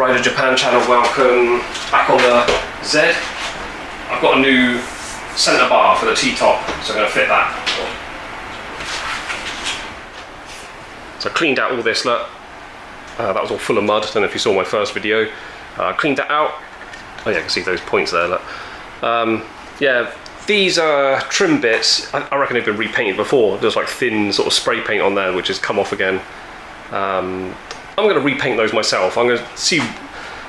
Rider Japan channel, welcome back on the Z. I've got a new centre bar for the T-Top, so I'm going to fit that. So I cleaned out all this, look. That was all full of mud. I don't know if you saw my first video. Cleaned that out. Oh yeah, you can see those points there, look. Yeah, these are trim bits. I reckon they've been repainted before. There's like thin sort of spray paint on there, which has come off again. I'm going to repaint those myself. I'm going to see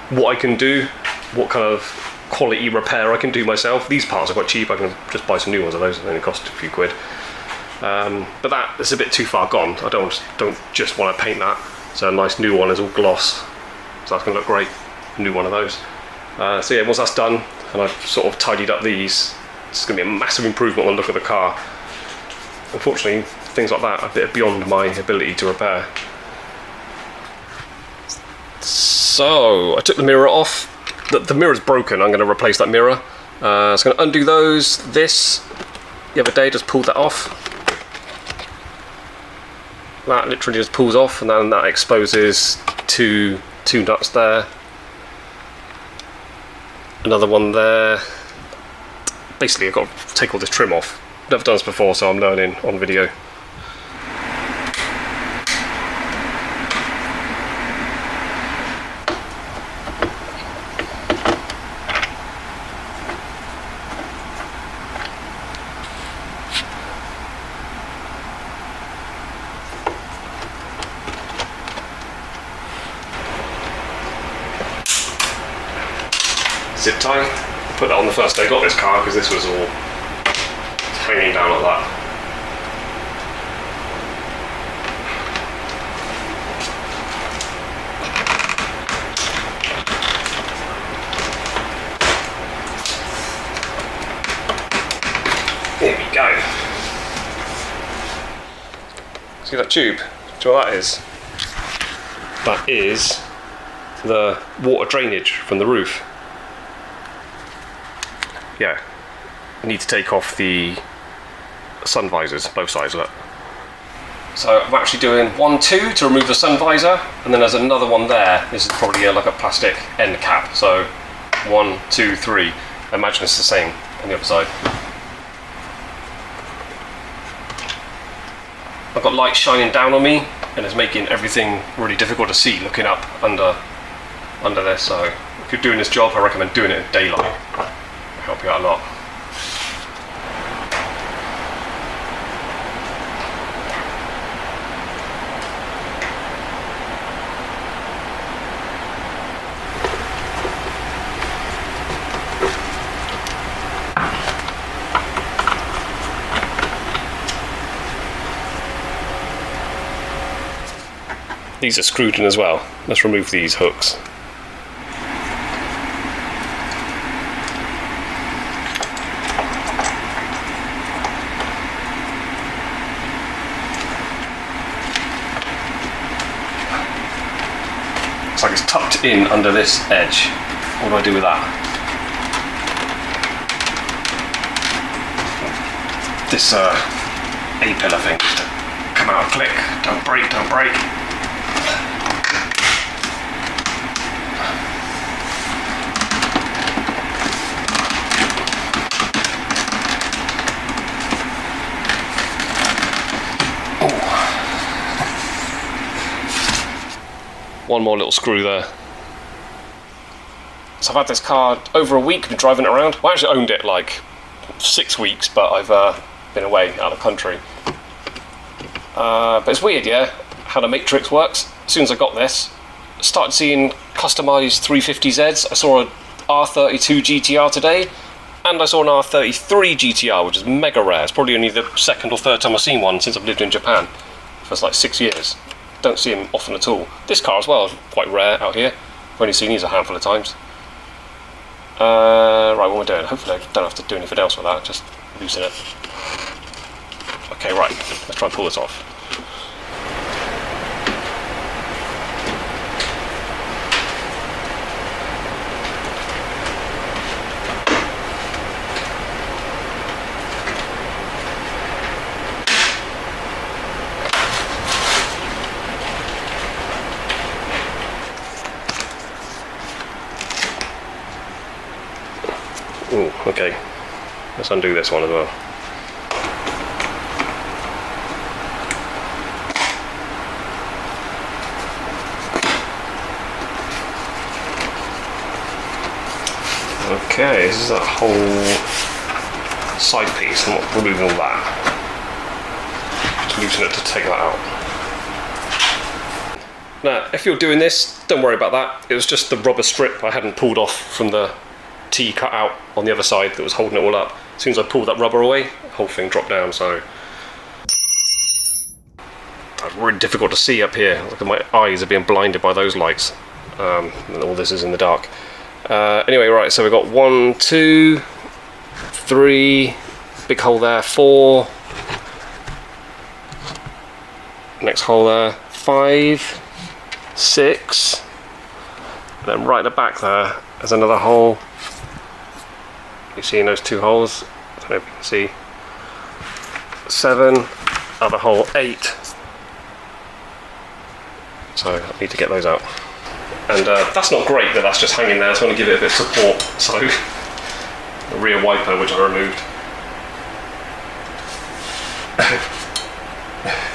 what I can do, what kind of quality repair I can do myself. These parts are quite cheap. I can just buy some new ones of those. They only cost a few quid. But that is a bit too far gone. I don't just want to paint that. So a nice new one is all gloss. So that's going to look great. New one of those. So yeah, once that's done, and I've sort of tidied up these, it's going to be a massive improvement on the look of the car. Unfortunately, things like that are a bit beyond my ability to repair. So I took the mirror off. The mirror's broken. I'm going to replace that mirror. So I'm going to undo those. This, the other day, just pulled that off. That literally just pulls off, and then that exposes two nuts there. Another one there. Basically, I've got to take all this trim off. Never done this before, so I'm learning on video. Zip tie. Put that on the first day I got this car because this was all hanging down like that. There we go. See that tube? Do you know what that is? That is the water drainage from the roof. Yeah, I need to take off the sun visors, both sides, look. So I'm actually doing 1, 2 to remove the sun visor, and then there's another one there. This is probably like a plastic end cap. So 1, 2, 3. I imagine it's the same on the other side. I've got light shining down on me, and it's making everything really difficult to see looking up under this. So if you're doing this job, I recommend doing it in daylight. Help you out a lot. These are screwed in as well. Let's remove these hooks. Like it's tucked in under this edge. What do I do with that? This A-pillar thing just to come out and click. Don't break, don't break. One more little screw there. So I've had this car over a week, been driving it around. Well, I actually owned it like 6 weeks, but I've been away out of the country. But it's weird, yeah, how the matrix works. As soon as I got this, I started seeing customised 350Zs. I saw a R32 GTR today, and I saw an R33 GTR, which is mega rare. It's probably only the second or third time I've seen one since I've lived in Japan. For like 6 years. Don't see them often at all. This car as well is quite rare out here. I've only seen these a handful of times. Right, what am I doing? Hopefully I don't have to do anything else with that, just loosen it. Okay, right, let's try and pull this off. Ooh, okay. Let's undo this one as well. Okay, this is a whole side piece. I'm not removing all that. Just loosen it to take that out. Now, if you're doing this, don't worry about that. It was just the rubber strip I hadn't pulled off from the T cut out on the other side that was holding it all up. As soon as I pulled that rubber away, the whole thing dropped down, so... It's really difficult to see up here. Look at my eyes are being blinded by those lights. And all this is in the dark. Anyway, right, so we've got 1, 2, 3, big hole there, 4, next hole there, 5, 6, and then right at the back there, there's another hole. You see in those 2 holes, I don't know if you can see, 7, other hole 8, so I need to get those out. And that's not great that that's just hanging there, so I want to give it a bit of support. So, a rear wiper, which I removed.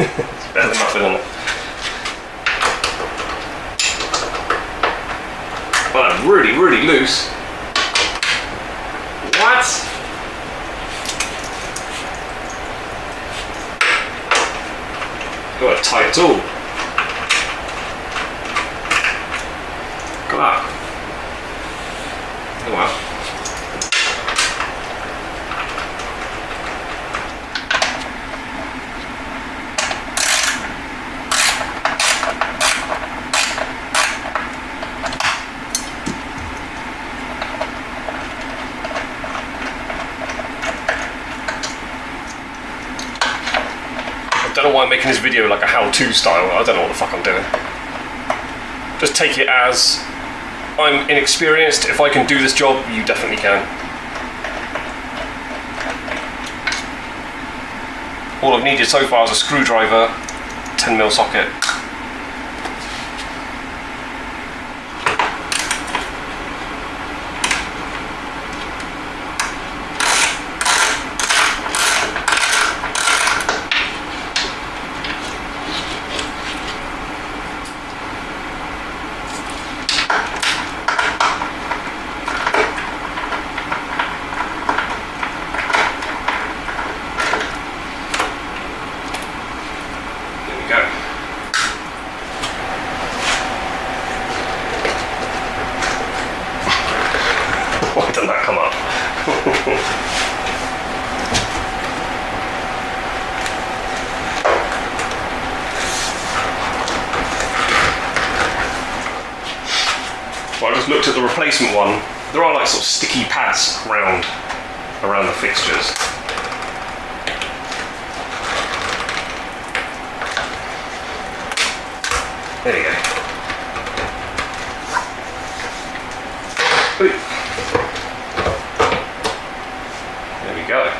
It's better than nothing on it. Well, that's really, really loose. What? Got it tight at all. Look at that. Oh wow. I don't know why I'm making this video like a how-to style. I don't know what the fuck I'm doing. Just take it as I'm inexperienced. If I can do this job, you definitely can. All I've needed so far is a screwdriver, 10mm socket. Why didn't that come up? Well, I just looked at the replacement one. There are like sort of sticky pads around the fixtures. There you go. Ooh. There we go.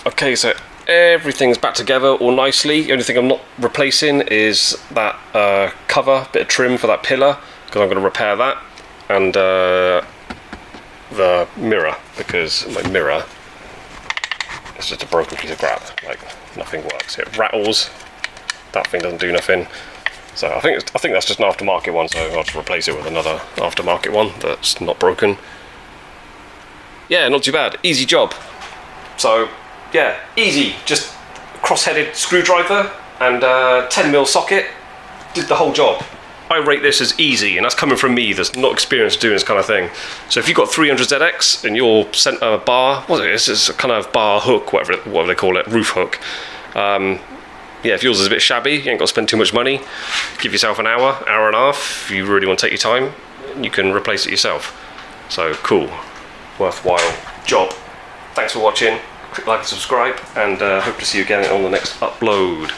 Okay, so everything's back together all nicely. The only thing I'm not replacing is that cover, bit of trim for that pillar, because I'm going to repair that, and the mirror, because my mirror is just a broken piece of crap. Like, nothing works. It rattles. That thing doesn't do nothing. So I think that's just an aftermarket one, so I'll just replace it with another aftermarket one that's not broken. Yeah, not too bad. Easy job. So yeah, easy. Just cross-headed screwdriver and 10mm socket. Did the whole job. I rate this as easy, and that's coming from me that's not experienced doing this kind of thing. So if you've got 300ZX and your centre bar, what is it? It's a kind of bar hook, whatever they call it, roof hook. Yeah, if yours is a bit shabby, you ain't got to spend too much money. Give yourself an hour and a half. If you really want to take your time, you can replace it yourself. So cool, worthwhile job. Thanks for watching. Click like and subscribe, and hope to see you again on the next upload.